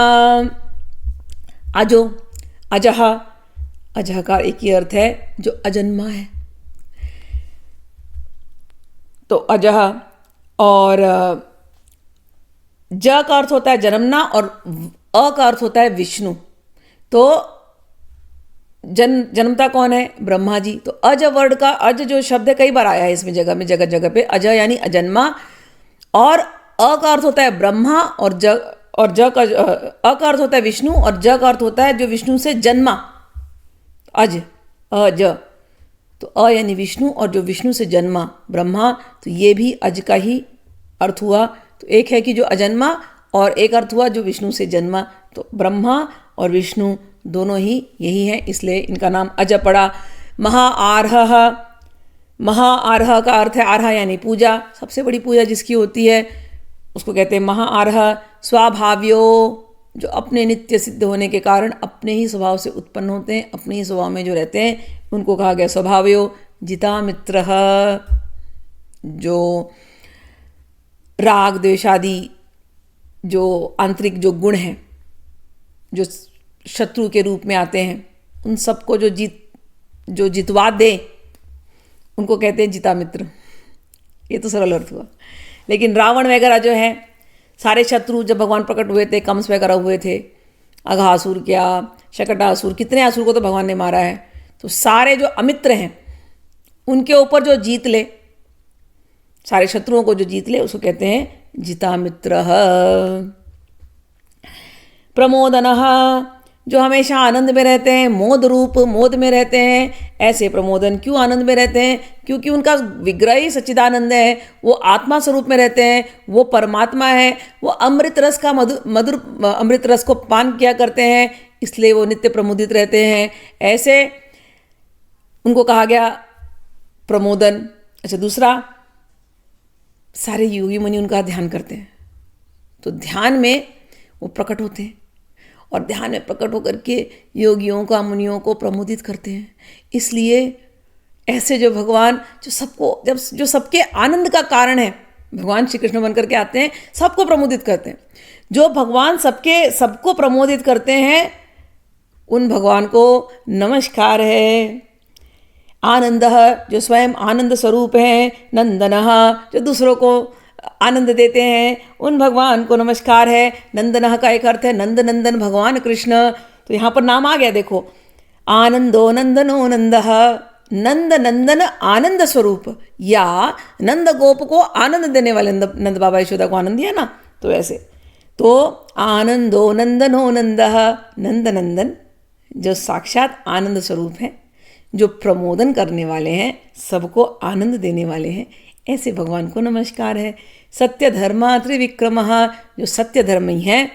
अजो, अजह, अजह का एक ही अर्थ है जो अजन्मा है, तो अजह। और ज का अर्थ होता है जन्मना और अ का अर्थ होता है विष्णु। तो जन्मता कौन है? ब्रह्मा जी। तो अज वर्ड का अज जो शब्द है कई बार आया है इसमें, जगह में जगह जगह पे अज यानी अजन्मा। और अ का अर्थ होता है ब्रह्मा और ज का अ का अर्थ होता है विष्णु और ज का अर्थ होता है जो विष्णु से जन्मा, अज अज। तो अ यानी विष्णु और जो विष्णु से जन्मा ब्रह्मा, तो ये भी अज का ही अर्थ हुआ। तो एक है कि जो अजन्मा और एक अर्थ हुआ जो विष्णु से जन्मा। तो ब्रह्मा और विष्णु दोनों ही यही हैं, इसलिए इनका नाम अज पड़ा। महाआर्ह, महाआर्ह का अर्थ है आर्ह यानी पूजा, सबसे बड़ी पूजा जिसकी होती है उसको कहते हैं महाआर्ह। स्वाभाव्यो, जो अपने नित्य सिद्ध होने के कारण अपने ही स्वभाव से उत्पन्न होते हैं, अपने ही स्वभाव में जो रहते हैं, उनको कहा गया स्वभाव्यो। जितामित्रः, जो राग द्वेषादि जो आंतरिक जो गुण हैं जो शत्रु के रूप में आते हैं, उन सबको जो जितवा दे उनको कहते हैं जितामित्र। ये तो सरल अर्थ हुआ। लेकिन रावण वगैरह जो है, सारे शत्रु जब भगवान प्रकट हुए थे, कंस वगैरह हुए थे, अघासुर क्या, शकटासुर, कितने असुर को तो भगवान ने मारा है। तो सारे जो अमित्र हैं उनके ऊपर जो जीत ले, सारे शत्रुओं को जो जीत ले, उसको कहते हैं जितामित्रः। प्रमोदनः, जो हमेशा आनंद में रहते हैं, मोद रूप मोद में रहते हैं। ऐसे प्रमोदन क्यों आनंद में रहते हैं? क्योंकि उनका विग्रह ही सच्चिदानंद है, वो आत्मा स्वरूप में रहते हैं, वो परमात्मा है, वो अमृत रस का मधुर अमृत रस को पान किया करते हैं, इसलिए वो नित्य प्रमोदित रहते हैं। ऐसे उनको कहा गया प्रमोदन। अच्छा, दूसरा, सारे योगी मुनि उनका ध्यान करते हैं, तो ध्यान में वो प्रकट होते हैं और ध्यान में प्रकट होकर के योगियों का मुनियों को प्रमोदित करते हैं। इसलिए ऐसे जो भगवान जो सबके आनंद का कारण है, भगवान श्री कृष्ण बनकर के आते हैं, सबको प्रमोदित करते हैं। जो भगवान सबको प्रमोदित करते हैं, उन भगवान को नमस्कार है। आनंदः, जो स्वयं आनंद स्वरूप हैं। नंदनः, जो दूसरों को आनंद देते हैं, उन भगवान को नमस्कार है। नंदनः का एक अर्थ है नंद नंदन भगवान कृष्ण। तो यहाँ पर नाम आ गया, देखो, आनंदो नंदनो नंदः, नंद नंदन आनंद स्वरूप, या नंद गोप को आनंद देने वाले, नंद बाबा यशोदा को आनंद दिया ना, तो ऐसे। तो आनंदो नंदनो नंदः, नंद नंदन जो साक्षात आनंद स्वरूप है, जो प्रमोदन करने वाले हैं, सबको आनंद देने वाले हैं, ऐसे भगवान को नमस्कार है। सत्य धर्मा त्रिविक्रमः, जो सत्य धर्मी हैं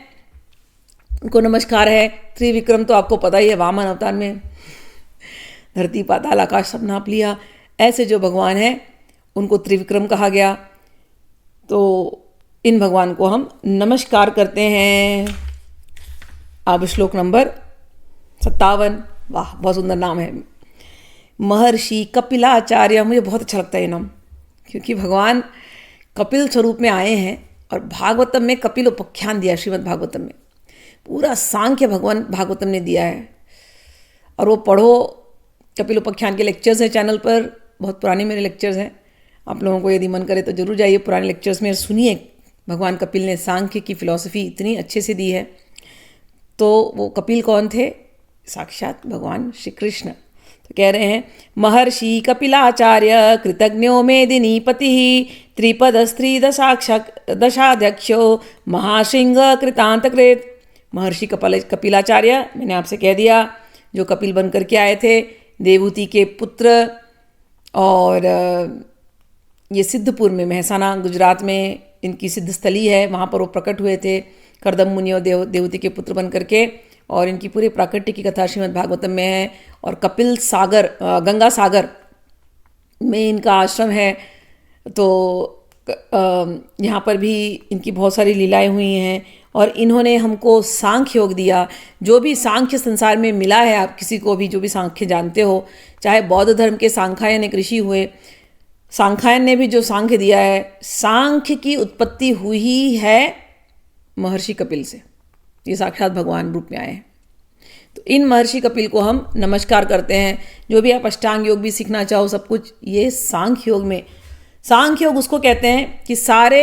उनको नमस्कार है। त्रिविक्रम तो आपको पता ही है, वामन अवतार में धरती पाताल आकाश सब नाप लिया। ऐसे जो भगवान हैं उनको त्रिविक्रम कहा गया। तो इन भगवान को हम नमस्कार करते हैं। अब श्लोक नंबर 57। वाह, बहुत सुंदर नाम है, महर्षि कपिलाचार्य। मुझे बहुत अच्छा लगता है ये नाम, क्योंकि भगवान कपिल स्वरूप में आए हैं और भागवतम में कपिल उपाख्यान दिया। श्रीमद् भागवतम में पूरा सांख्य भगवान भागवतम ने दिया है, और वो पढ़ो। कपिल उपाख्यान के लेक्चर्स हैं चैनल पर, बहुत पुराने मेरे लेक्चर्स हैं। आप लोगों को यदि मन करे तो जरूर जाइए पुराने लेक्चर्स में, सुनिए। भगवान कपिल ने सांख्य की फिलॉसफी इतनी अच्छे से दी है। तो वो कपिल कौन थे? साक्षात भगवान श्री कृष्ण। तो कह रहे हैं, महर्षि कपिलाचार्य कृतज्ञो मेदिनीपति त्रिपदस्त्री दशाध्यक्षो महासिंह कृतांतकृत। महर्षि कपिलाचार्य, मैंने आपसे कह दिया, जो कपिल बनकर के आए थे, देवहूति के पुत्र। और ये सिद्धपुर में, महसाना गुजरात में इनकी सिद्ध स्थली है, वहाँ पर वो प्रकट हुए थे, कर्दम मुनि और देवहूति के पुत्र बनकर के। और इनकी पूरी प्राकृतिक की कथा श्रीमद् भागवतम में है। और कपिल सागर, गंगा सागर में इनका आश्रम है। तो यहाँ पर भी इनकी बहुत सारी लीलाएं हुई हैं। और इन्होंने हमको सांख्य योग दिया। जो भी सांख्य संसार में मिला है, आप किसी को भी जो भी सांख्य जानते हो, चाहे बौद्ध धर्म के सांख्यायन एक ऋषि हुए, सांख्यायन ने भी जो सांख्य दिया है, सांख्य की उत्पत्ति हुई है महर्षि कपिल से। ये साक्षात भगवान रूप में आए हैं। तो इन महर्षि कपिल को हम नमस्कार करते हैं। जो भी आप अष्टांग योग भी सीखना चाहो, सब कुछ ये सांख्य योग में। सांख्य योग उसको कहते हैं कि सारे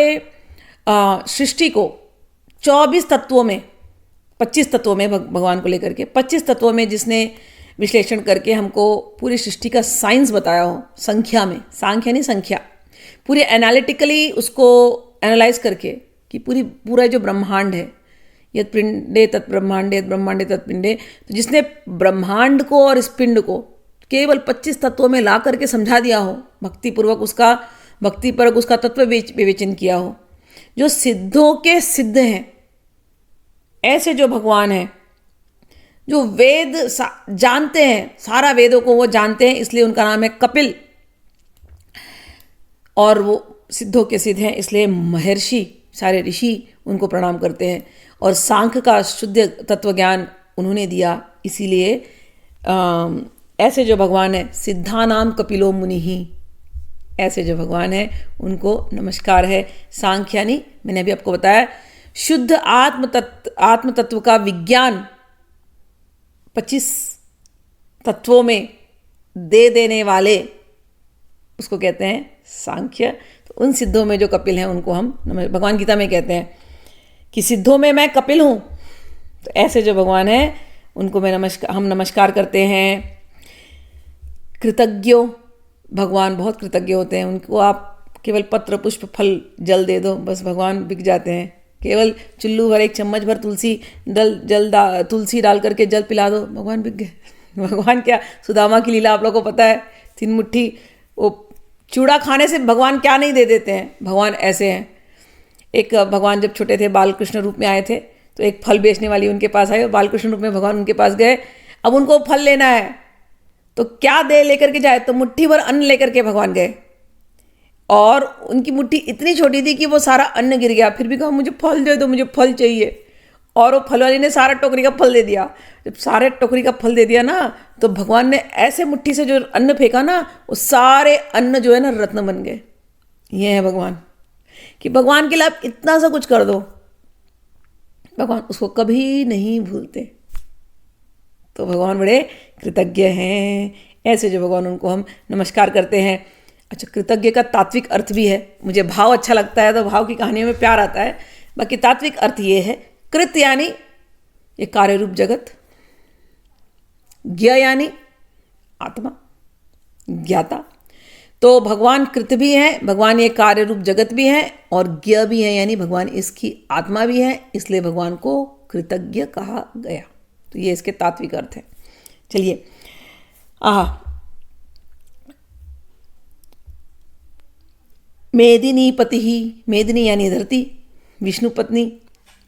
सृष्टि को 24 तत्वों में, 25 तत्वों में, भगवान को लेकर के 25 तत्वों में जिसने विश्लेषण करके हमको पूरी सृष्टि का साइंस बताया हो, संख्या में, सांख्य नहीं संख्या, पूरे एनालिटिकली उसको एनालाइज करके कि पूरा जो ब्रह्मांड है, यद पिंडे तत् ब्रह्मांडे, यद ब्रह्मांडे तत् पिंडे, तो जिसने ब्रह्मांड को और इस पिंड को केवल 25 तत्वों में ला करके समझा दिया हो, भक्तिपूर्वक उसका तत्व विवेचन किया हो, जो सिद्धों के सिद्ध हैं, ऐसे जो भगवान हैं, जो वेद जानते हैं, सारा वेदों को वो जानते हैं, इसलिए उनका नाम है कपिल। और वो सिद्धों के सिद्ध हैं, इसलिए महर्षि, सारे ऋषि उनको प्रणाम करते हैं। और सांख्य का शुद्ध तत्व ज्ञान उन्होंने दिया, इसीलिए ऐसे जो भगवान है, सिद्धानाम कपिलो मुनि ही, ऐसे जो भगवान है उनको नमस्कार है। सांख्य यानी मैंने अभी आपको बताया शुद्ध आत्म तत्व का विज्ञान 25 तत्वों में दे देने वाले, उसको कहते हैं सांख्य। तो उन सिद्धों में जो कपिल हैं उनको हम भगवान गीता में कहते हैं कि सिद्धों में मैं कपिल हूँ। तो ऐसे जो भगवान हैं उनको हम नमस्कार करते हैं। कृतज्ञों, भगवान बहुत कृतज्ञ होते हैं। उनको आप केवल पत्र पुष्प फल जल दे दो, बस भगवान बिक जाते हैं। केवल चुल्लू भर, एक चम्मच भर तुलसी डाल करके जल पिला दो, भगवान बिक गए। भगवान क्या, सुदामा की लीला आप लोगों को पता है, 3 मुट्ठी वो चूड़ा खाने से भगवान क्या नहीं दे देते हैं। भगवान ऐसे हैं। एक भगवान जब छोटे थे, बालकृष्ण रूप में आए थे, तो एक फल बेचने वाली उनके पास आई और बालकृष्ण रूप में भगवान उनके पास गए। अब उनको फल लेना है तो क्या दे लेकर के जाए, तो मुट्ठी भर अन्न लेकर के भगवान गए और उनकी मुट्ठी इतनी छोटी थी कि वो सारा अन्न गिर गया। फिर भी कहा मुझे फल दे दो, मुझे फल चाहिए। और वो फल वाली ने सारा टोकरी का फल दे दिया। जब सारे टोकरी का फल दे दिया ना, तो भगवान ने ऐसे मुट्ठी से जो अन्न फेंका ना, वो सारे अन्न जो है ना रत्न बन गए। ये है भगवान, कि भगवान के लिए आप इतना सा कुछ कर दो, भगवान उसको कभी नहीं भूलते। तो भगवान बड़े कृतज्ञ हैं। ऐसे जो भगवान, उनको हम नमस्कार करते हैं। अच्छा, कृतज्ञ का तात्विक अर्थ भी है। मुझे भाव अच्छा लगता है तो भाव की कहानियों में प्यार आता है। बाकी तात्विक अर्थ ये है, कृत यानी ये कार्य रूप जगत, ज्ञ यानी आत्मा, ज्ञाता। तो भगवान कृत भी हैं, भगवान ये कार्य रूप जगत भी हैं और ज्ञ भी हैं, यानी भगवान इसकी आत्मा भी है, इसलिए भगवान को कृतज्ञ कहा गया। तो ये इसके तात्विक अर्थ है। चलिए, मेदिनी पति ही, मेदिनी यानी धरती, विष्णु पत्नी,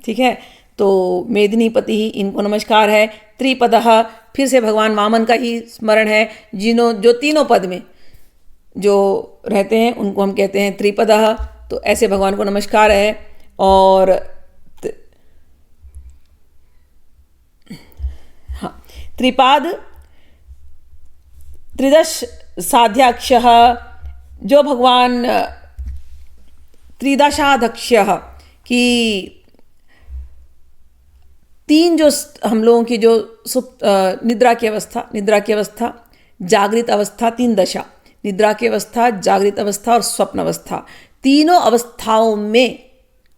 ठीक है। तो मेदिनी पति ही, इनको नमस्कार है। त्रिपदः, फिर से भगवान वामन का ही स्मरण है। जो तीनों पद में जो रहते हैं उनको हम कहते हैं त्रिपदः। तो ऐसे भगवान को नमस्कार है। और हाँ, त्रिपाद, त्रिदश साध्याक्ष, जो भगवान त्रिदशाध्यक्ष की 3 जो हम लोगों की जो निद्रा की अवस्था, जागृत अवस्था, 3 दशा, निद्रा की अवस्था, जागृत अवस्था और स्वप्न अवस्था, तीनों अवस्थाओं में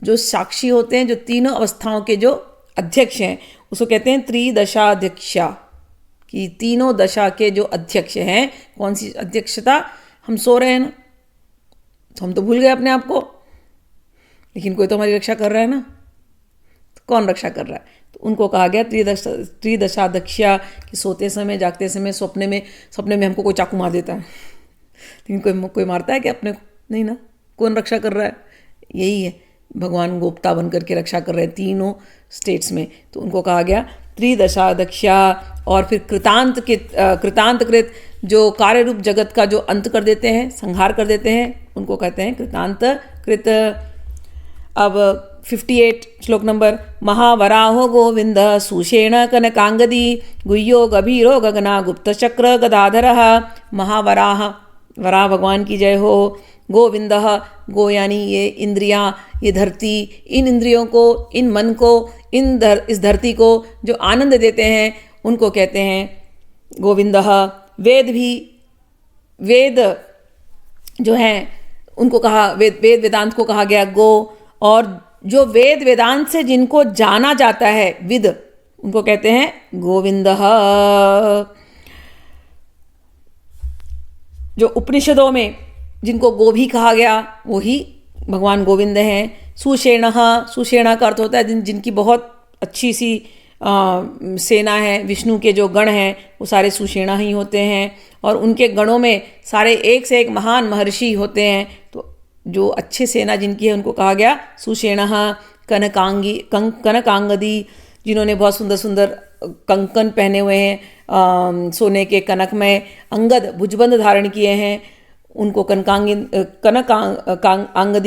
जो साक्षी होते हैं, जो तीनों अवस्थाओं के जो अध्यक्ष हैं, उसको कहते हैं त्रिदशाध्यक्षा। कि तीनों दशा के जो अध्यक्ष हैं, कौन सी अध्यक्षता, हम सो रहे हैं ना, तो हम तो भूल गए अपने आप को, लेकिन कोई तो हमारी रक्षा कर रहा है ना। तो कौन रक्षा कर रहा है? तो उनको कहा गया त्रिदशाध्यक्षा। कि सोते समय, जागते समय, सपने में हमको कोई चाकू मार देता है, लेकिन कोई मारता है क्या अपने? नहीं ना। कौन रक्षा कर रहा है? यही है, भगवान गोप्ता बन करके रक्षा कर रहे हैं तीनों स्टेट्स में। तो उनको कहा गया त्रिदशाध्यक्षा। और फिर कृतांतकृत, जो कार्य रूप जगत का जो अंत कर देते हैं, संहार कर देते हैं, उनको कहते हैं कृतांतकृत। अब 58 श्लोक नंबर। महावराहो गोविंद सुषेण कनकांगदी गुह्यो गभीरो गगना गुप्तचक्र गदाधरः। महावराह, वराह भगवान की जय हो। गोविंद, गो यानी ये इंद्रियां, ये धरती, इन इंद्रियों को, इन मन को, इस धरती को जो आनंद देते हैं उनको कहते हैं गोविंद। वेद भी, वेद जो हैं उनको कहा, वेद वेदांत को कहा गया गो। और जो वेद वेदांत से जिनको जाना जाता है विद, उनको कहते हैं गोविंद। जो उपनिषदों में जिनको गो भी कहा गया वो ही भगवान गोविंद हैं। सुषेण, सुषेण का अर्थ होता है जिनकी बहुत अच्छी सी सेना है। विष्णु के जो गण हैं वो सारे सुषेण ही होते हैं, और उनके गणों में सारे एक से एक महान महर्षि होते हैं। तो जो अच्छे सेना जिनकी है उनको कहा गया सुषेण। कनकांगदी, जिन्होंने बहुत सुंदर सुंदर कंकन पहने हुए हैं सोने के कनक में, अंगद भुजबंद धारण किए हैं, उनको कनकांगदी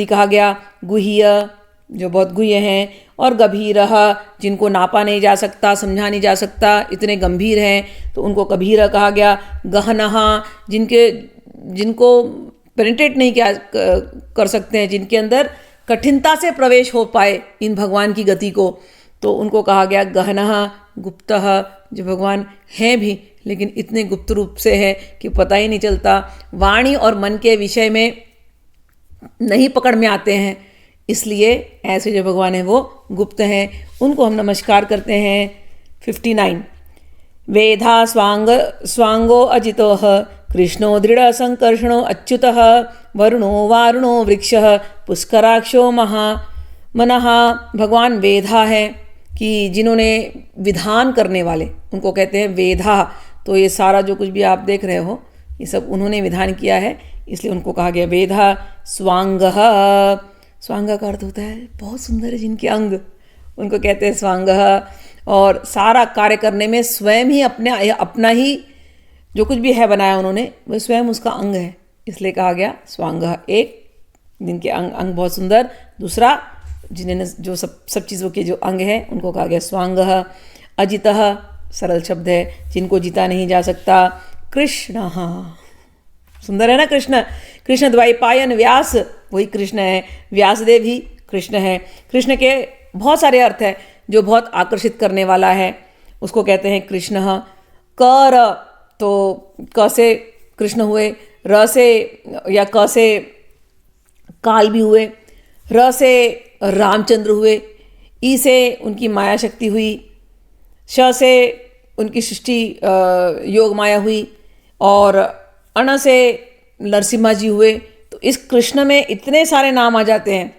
कहा गया। गुह्य, जो बहुत गुह्य हैं। और गंभीर, जिनको नापा नहीं जा सकता, समझा नहीं जा सकता, इतने गंभीर हैं तो उनको गंभीर कहा गया। गहनः, जिनको पेनिट्रेट नहीं किया कर सकते हैं, जिनके अंदर कठिनता से प्रवेश हो पाए इन भगवान की गति को, तो उनको कहा गया गहनः। गुप्तः, जो भगवान हैं भी लेकिन इतने गुप्त रूप से है कि पता ही नहीं चलता, वाणी और मन के विषय में नहीं पकड़ में आते हैं, इसलिए ऐसे जो भगवान हैं वो गुप्त हैं, उनको हम नमस्कार करते हैं। 59 वेधा स्वांगो अजितोः कृष्णो दृढ़ संकर्षणो अच्युतः वरुणो वारुणो वृक्षः पुष्कराक्षो मनः। भगवान वेधा है कि जिन्होंने विधान करने वाले, उनको कहते हैं वेधा। तो ये सारा जो कुछ भी आप देख रहे हो ये सब उन्होंने विधान किया है, इसलिए उनको कहा गया वेधा। स्वांगः, स्वांग का अर्थ होता है बहुत सुंदर है जिनके अंग, उनको कहते हैं स्वांगः। और सारा कार्य करने में स्वयं ही अपना ही जो कुछ भी है बनाया उन्होंने, वह स्वयं उसका अंग है, इसलिए कहा गया स्वांगः। एक जिनके अंग बहुत सुंदर, दूसरा जिन्होंने जो सब चीज़ों के जो अंग हैं उनको कहा गया स्वांगः। अजितः सरल शब्द है, जिनको जीता नहीं जा सकता। कृष्ण, सुंदर है ना कृष्ण। कृष्ण द्वैपायन व्यास, वही कृष्ण है। व्यासदेव ही कृष्ण है। कृष्ण के बहुत सारे अर्थ हैं, जो बहुत आकर्षित करने वाला है उसको कहते हैं कृष्ण। कर, तो क से कृष्ण हुए, र से या क से काल भी हुए, र से रामचंद्र हुए, ई से उनकी माया शक्ति हुई, श से उनकी सृष्टि योग माया हुई, और अण से नरसिम्हा जी हुए। तो इस कृष्ण में इतने सारे नाम आ जाते हैं।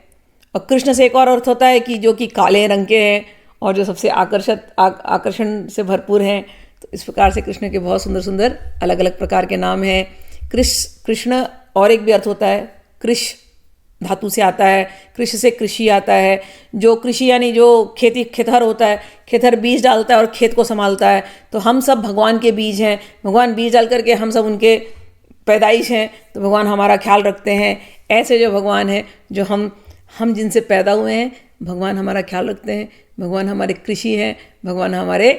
और कृष्ण से एक और अर्थ होता है कि जो कि काले रंग के हैं और जो सबसे आकर्षण से भरपूर हैं। तो इस प्रकार से कृष्ण के बहुत सुंदर सुंदर अलग अलग प्रकार के नाम हैं। कृष्ण और एक भी अर्थ होता है, कृष धातु से आता है, कृषि से कृषि आता है। जो कृषि यानी जो खेतर होता है, खेतर बीज डालता है और खेत को संभालता है। तो हम सब भगवान के बीज हैं, भगवान बीज डाल करके हम सब उनके पैदाइश हैं, तो भगवान हमारा ख्याल रखते हैं। ऐसे जो भगवान हैं, जो हम जिनसे पैदा हुए हैं, भगवान हमारा ख्याल रखते हैं। भगवान हमारे कृषि हैं, भगवान हमारे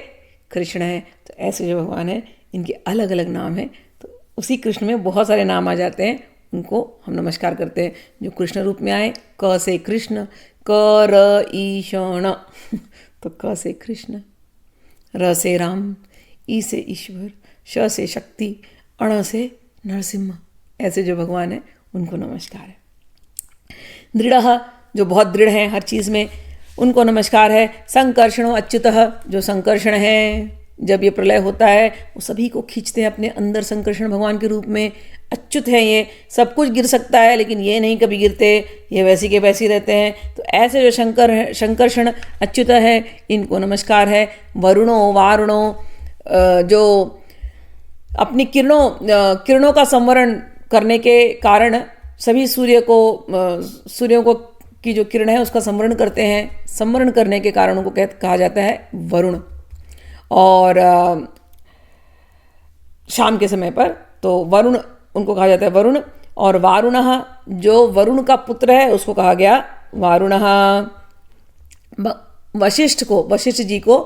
कृष्ण हैं। तो ऐसे जो भगवान हैं इनके अलग अलग नाम हैं। तो उसी कृष्ण में बहुत सारे नाम आ जाते हैं, उनको हम नमस्कार करते हैं। जो कृष्ण रूप में आए, क से कृष्ण, क र ईशण, तो क से कृष्ण, र से राम, ई से ईश्वर, श से शक्ति, अण से नरसिम्हा। ऐसे जो भगवान है उनको नमस्कार है। दृढ़, जो बहुत दृढ़ हैं हर चीज़ में, उनको नमस्कार है। संकर्षणो अच्युतः, जो संकर्षण है, जब ये प्रलय होता है वो सभी को खींचते हैं अपने अंदर। संकर्षण भगवान के रूप में अच्युत है। ये सब कुछ गिर सकता है लेकिन ये नहीं कभी गिरते, ये वैसी के वैसी रहते हैं। तो ऐसे जो संकर्षण अच्युत है, इनको नमस्कार है। वरुणो वारुणो, जो अपनी किरणों का संवरण करने के कारण सभी सूर्यों को की जो किरण है उसका संवरण करते हैं। संवरण करने के कारण उनको कहा जाता है वरुण। और शाम के समय पर तो वरुण, उनको कहा जाता है वरुण। और वारुणः, जो वरुण का पुत्र है उसको कहा गया वारुणः। वशिष्ठ जी को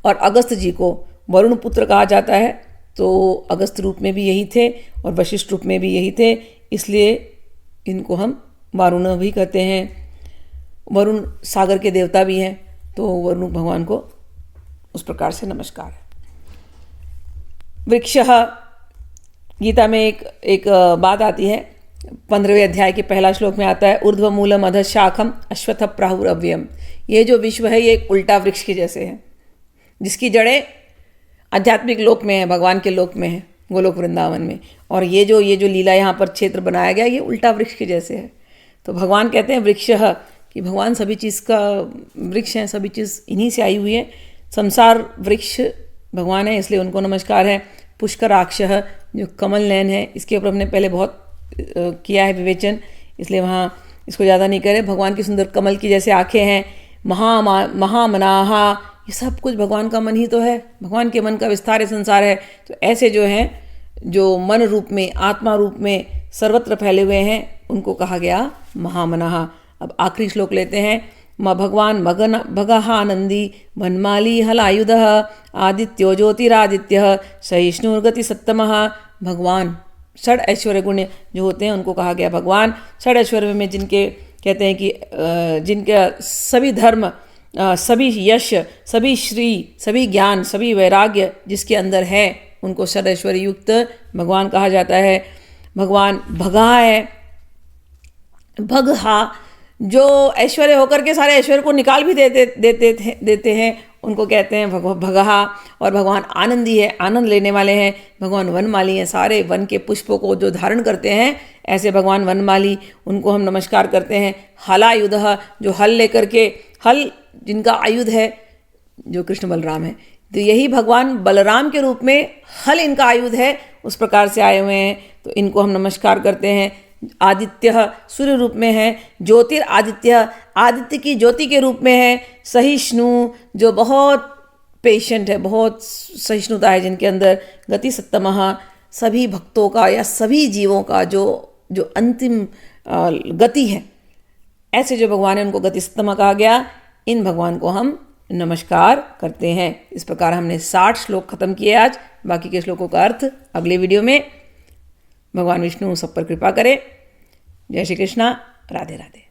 और अगस्त जी को वरुण पुत्र कहा जाता है। तो अगस्त रूप में भी यही थे और वशिष्ठ रूप में भी यही थे, इसलिए इनको हम वरुण भी कहते हैं। वरुण सागर के देवता भी हैं, तो वरुण भगवान को उस प्रकार से नमस्कार है। वृक्षः, गीता में एक बात आती है, 15वें अध्याय के पहला श्लोक में आता है, ऊर्ध्व मूलम अधः शाखम अश्वत्थ प्राहुरव्ययम। ये जो विश्व है ये एक उल्टा वृक्ष के जैसे है, जिसकी जड़ें आध्यात्मिक लोक में है, भगवान के लोक में है, गोलोक वृंदावन में। और ये जो लीला यहाँ पर क्षेत्र बनाया गया ये उल्टा वृक्ष के जैसे है। तो भगवान कहते हैं वृक्षः, कि भगवान सभी चीज़ का वृक्ष है, सभी चीज़ इन्हीं से आई हुई है। संसार वृक्ष भगवान है, इसलिए उनको नमस्कार है। पुष्कराक्षः, जो कमल नयन है, इसके ऊपर हमने पहले बहुत किया है विवेचन, इसलिए वहाँ इसको ज़्यादा नहीं करें। भगवान की सुंदर कमल की जैसे आँखें हैं। महामनाहा, ये सब कुछ भगवान का मन ही तो है, भगवान के मन का विस्तार है, संसार है। तो ऐसे जो हैं, जो मन रूप में, आत्मा रूप में सर्वत्र फैले हुए हैं, उनको कहा गया महामनाहा। अब आखिरी श्लोक लेते हैं। भगवान भगः आनंदी वनमाली हलायुधः आदित्यो ज्योतिरादित्यः सहिष्णुर्गति सत्तमः। भगवान षड ऐश्वर्य गुण जो होते हैं उनको कहा गया भगवान। षड ऐश्वर्य में जिनके कहते हैं कि जिनका सभी धर्म, सभी यश, सभी श्री, सभी ज्ञान, सभी वैराग्य जिसके अंदर है, उनको षड ऐश्वर्य युक्त भगवान कहा जाता है। भगवान भगहा है। भगहा, जो ऐश्वर्य होकर के सारे ऐश्वर्य को निकाल भी देते हैं, उनको कहते हैं भगहा। और भगवान आनंदी है, आनंद लेने वाले हैं। भगवान वनमाली हैं, सारे वन के पुष्पों को जो धारण करते हैं, ऐसे भगवान वनमाली, उनको हम नमस्कार करते हैं। हलायुधः, जो हल लेकर के, हल जिनका आयुध है, जो कृष्ण बलराम है, तो यही भगवान बलराम के रूप में हल इनका आयुध है, उस प्रकार से आए हुए हैं, तो इनको हम नमस्कार करते हैं। आदित्य, सूर्य रूप में है। ज्योतिरादित्य, आदित्य की ज्योति के रूप में है। सहिष्णु, जो बहुत पेशेंट है, बहुत सहिष्णुता है जिनके अंदर। गति सत्तमः, सभी भक्तों का या सभी जीवों का जो अंतिम गति है, ऐसे जो भगवान है उनको गति सत्तमः कहा गया। इन भगवान को हम नमस्कार करते हैं। इस प्रकार हमने 60 श्लोक खत्म किए आज। बाकी के श्लोकों का अर्थ अगले वीडियो में। भगवान विष्णु सब पर कृपा करें। जय श्री कृष्णा। राधे राधे।